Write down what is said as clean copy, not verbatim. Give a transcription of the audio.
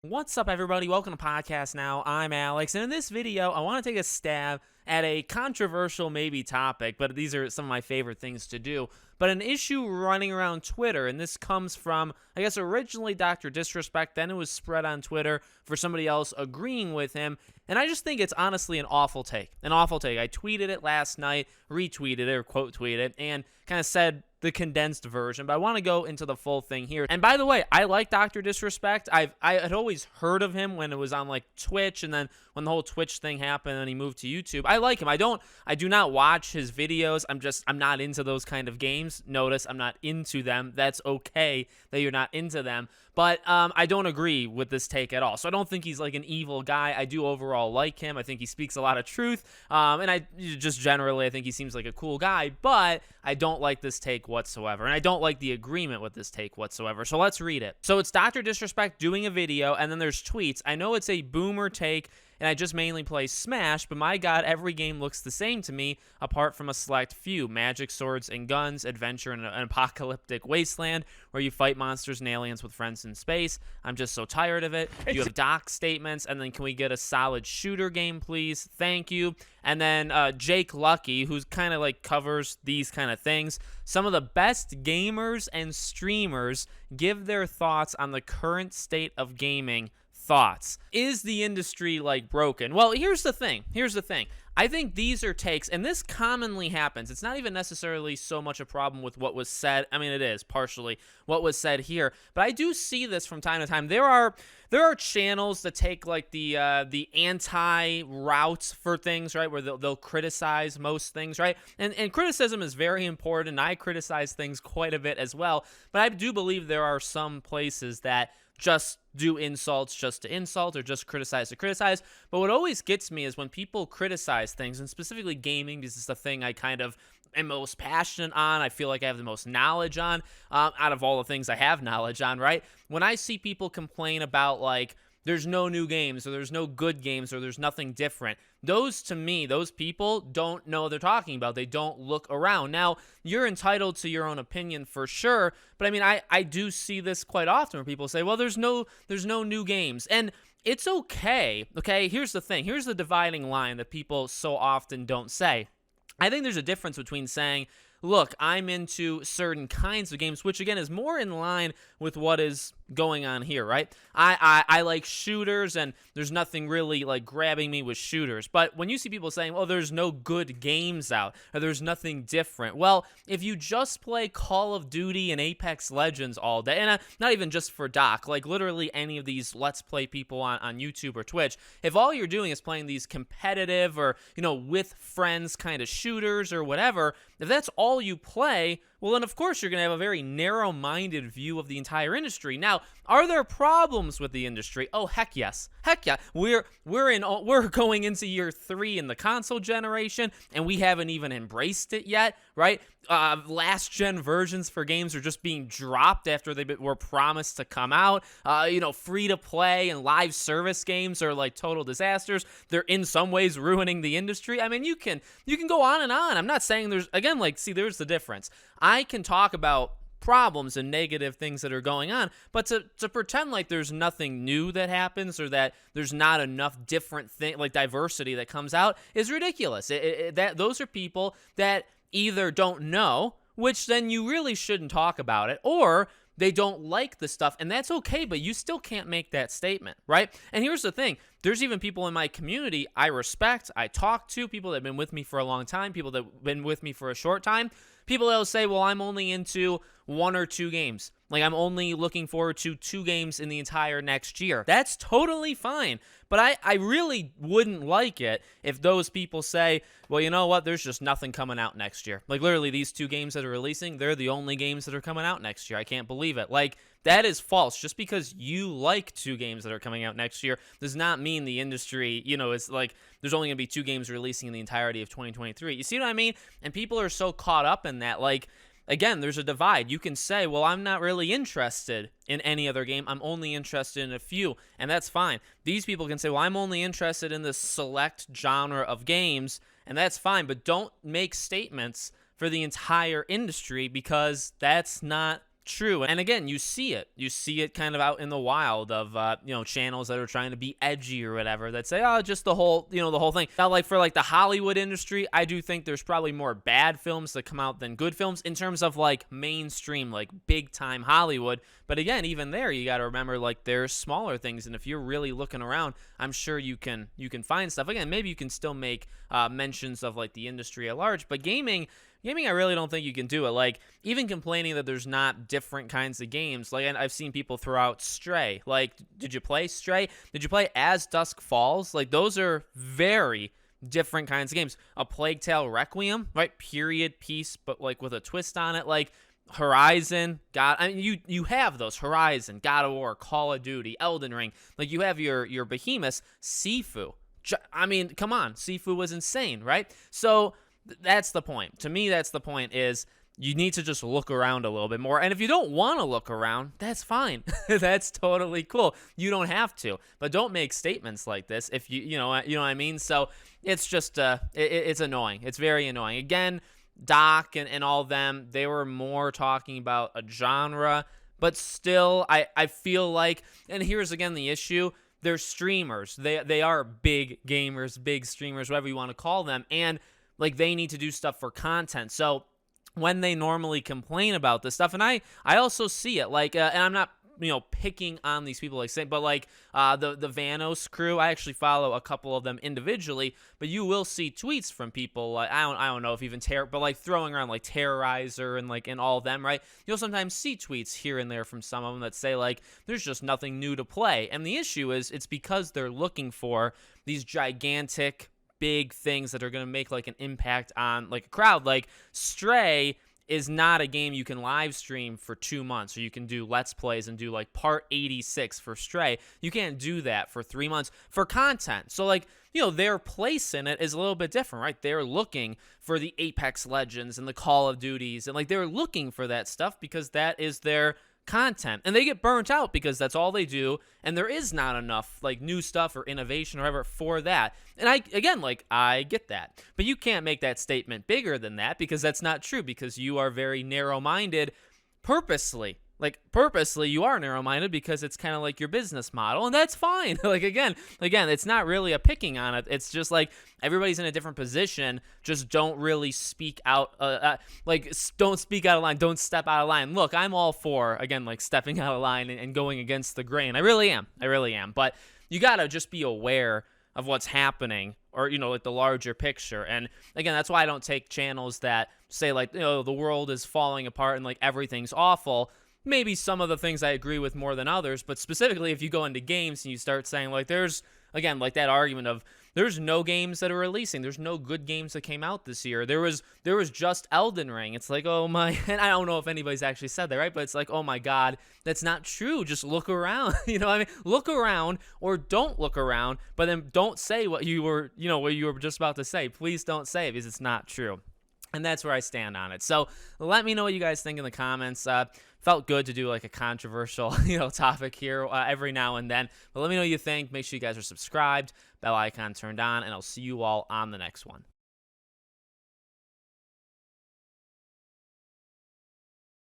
What's up, everybody? Welcome to Podcast Now. I'm Alex, and in this video, I want to take a stab at a controversial maybe topic, but these are some of my favorite things to do. But an issue running around Twitter, and this comes from, I guess, originally Dr. Disrespect, then it was spread on Twitter for somebody else agreeing with him, and I just think it's honestly an awful take. An awful take. I tweeted it last night, retweeted it, or quote tweeted it, and kind of said the condensed version, but I want to go into the full thing here. And by the way, I like Dr. Disrespect. I had always heard of him when it was on like Twitch, and then when the whole Twitch thing happened and he moved to YouTube. I like him. I do not watch his videos. I'm not into those kind of games. Notice I'm not into them. That's okay that you're not into them. But I don't agree with this take at all. So I don't think he's like an evil guy. I do overall like him. I think he speaks a lot of truth. And I just generally, I think he seems like a cool guy. But I don't like this take whatsoever. And I don't like the agreement with this take whatsoever. So let's read it. So it's Dr. Disrespect doing a video, and then there's tweets. I know it's a boomer take, and I just mainly play Smash, but my god, every game looks the same to me, apart from a select few. Magic, swords, and guns, adventure in an apocalyptic wasteland, where you fight monsters and aliens with friends in space. I'm just so tired of it. You have doc statements, and then can we get a solid shooter game, please? Thank you. And then Jake Lucky, who's kind of like covers these kind of things. Some of the best gamers and streamers give their thoughts on the current state of gaming. Thoughts. Is the industry like broken? Well, here's the thing. I think these are takes, and this commonly happens. It's not even necessarily so much a problem with what was said. I mean, it is partially what was said here, but I do see this from time to time. There are channels that take like the anti route for things, right, where they'll criticize most things, right, and criticism is very important. I criticize things quite a bit as well, but I do believe there are some places that just do insults just to insult or just criticize to criticize. But what always gets me is when people criticize things, and specifically gaming, because it's the thing I kind of am most passionate on. I feel like I have the most knowledge on out of all the things I have knowledge on, right? When I see people complain about like, there's no new games, or there's no good games, or there's nothing different. Those, to me, those people don't know what they're talking about. They don't look around. Now, you're entitled to your own opinion for sure, but I mean, I do see this quite often where people say, well, there's no new games. And it's okay, Here's the thing. Here's the dividing line that people so often don't say. I think there's a difference between saying, look, I'm into certain kinds of games, which again is more in line with what is going on here, right? I like shooters, and there's nothing really like grabbing me with shooters. But when you see people saying, well, there's no good games out, or there's nothing different, well, if you just play Call of Duty and Apex Legends all day, and not even just for Doc, like literally any of these Let's Play people on YouTube or Twitch, if all you're doing is playing these competitive or, with friends kind of shooters or whatever, if that's all you play, well, then of course you're going to have a very narrow-minded view of the entire industry. Now, are there problems with the industry? Oh, heck yes. Heck yeah. We're going into year 3 in the console generation, and we haven't even embraced it yet, right? Last-gen versions for games are just being dropped after they were promised to come out. Free-to-play and live service games are like total disasters. They're in some ways ruining the industry. I mean, you can go on and on. I'm not saying there's the difference. I can talk about problems and negative things that are going on, but to pretend like there's nothing new that happens, or that there's not enough different thing like diversity that comes out, is ridiculous. Those are people that either don't know, which then you really shouldn't talk about it, or they don't like the stuff, and that's okay, but you still can't make that statement, right? And here's the thing. There's even people in my community I respect, I talk to, people that have been with me for a long time, people that have been with me for a short time, people that will say, well, I'm only into 1 or 2 games. Like, I'm only looking forward to 2 games in the entire next year. That's totally fine. But I really wouldn't like it if those people say, well, you know what, there's just nothing coming out next year. Like, literally, these 2 games that are releasing, they're the only games that are coming out next year. I can't believe it. Like, that is false. Just because you like 2 games that are coming out next year does not mean the industry, is like, there's only going to be 2 games releasing in the entirety of 2023. You see what I mean? And people are so caught up in that, like, again, there's a divide. You can say, well, I'm not really interested in any other game. I'm only interested in a few, and that's fine. These people can say, well, I'm only interested in this select genre of games, and that's fine, but don't make statements for the entire industry, because that's not True. And again, you see it. You see it kind of out in the wild of, channels that are trying to be edgy or whatever that say, oh, just the whole, the whole thing. Now, like for like the Hollywood industry, I do think there's probably more bad films that come out than good films in terms of like mainstream, like big time Hollywood. But again, even there, you got to remember like there's smaller things. And if you're really looking around, I'm sure you can find stuff. Again, maybe you can still make mentions of like the industry at large, but gaming, I really don't think you can do it. Like, even complaining that there's not different kinds of games. Like, and I've seen people throw out Stray. Like, did you play Stray? Did you play As Dusk Falls? Like, those are very different kinds of games. A Plague Tale Requiem, right? Period piece, but like with a twist on it. Like, Horizon, you have those. Horizon, God of War, Call of Duty, Elden Ring. Like, you have your behemoths. Sifu. I mean, come on. Sifu was insane, right? So that's the point. To me, that's the point is you need to just look around a little bit more. And if you don't want to look around, that's fine. That's totally cool. You don't have to. But don't make statements like this if you know what I mean? So it's just it's annoying. It's very annoying. Again, Doc and all of them, they were more talking about a genre, but still I feel like, and here's again the issue, they're streamers. They are big gamers, big streamers, whatever you want to call them, and like they need to do stuff for content. So when they normally complain about this stuff, and I also see it, like, and I'm not, picking on these people, like saying, but like the Vanos crew, I actually follow a couple of them individually, but you will see tweets from people like I don't know if even but like throwing around like Terrorizer and like and all of them, right? You'll sometimes see tweets here and there from some of them that say like there's just nothing new to play, and the issue is it's because they're looking for these gigantic big things that are going to make like an impact on like a crowd. Like Stray is not a game you can live stream for 2 months, or you can do Let's Plays and do like part 86 for Stray. You can't do that for 3 months for content. So like, their place in it is a little bit different, right? They're looking for the Apex Legends and the Call of Duties, and like they're looking for that stuff because that is their content, and they get burnt out because that's all they do, and there is not enough like new stuff or innovation or whatever for that. And I get that, but you can't make that statement bigger than that because that's not true, because you are very narrow-minded purposely. Like, purposely, you are narrow-minded because it's kind of like your business model, and that's fine. Like, again, it's not really a picking on it. It's just like everybody's in a different position. Just don't really speak out, don't speak out of line. Don't step out of line. Look, I'm all for, again, like stepping out of line and going against the grain. I really am. But you got to just be aware of what's happening, or, like the larger picture. And again, that's why I don't take channels that say like, the world is falling apart and like everything's awful. Maybe some of the things I agree with more than others, but specifically if you go into games and you start saying like there's, again, like that argument of there's no games that are releasing, there's no good games that came out this year, there was just Elden Ring. It's like, oh my, and I don't know if anybody's actually said that, right? But it's like, oh my God, that's not true. Just look around. What I mean? Look around, or don't look around, but then don't say what you were just about to say. Please don't say it, because it's not true. And that's where I stand on it. So let me know what you guys think in the comments. Felt good to do like a controversial, topic here every now and then. But let me know what you think. Make sure you guys are subscribed, bell icon turned on, and I'll see you all on the next one.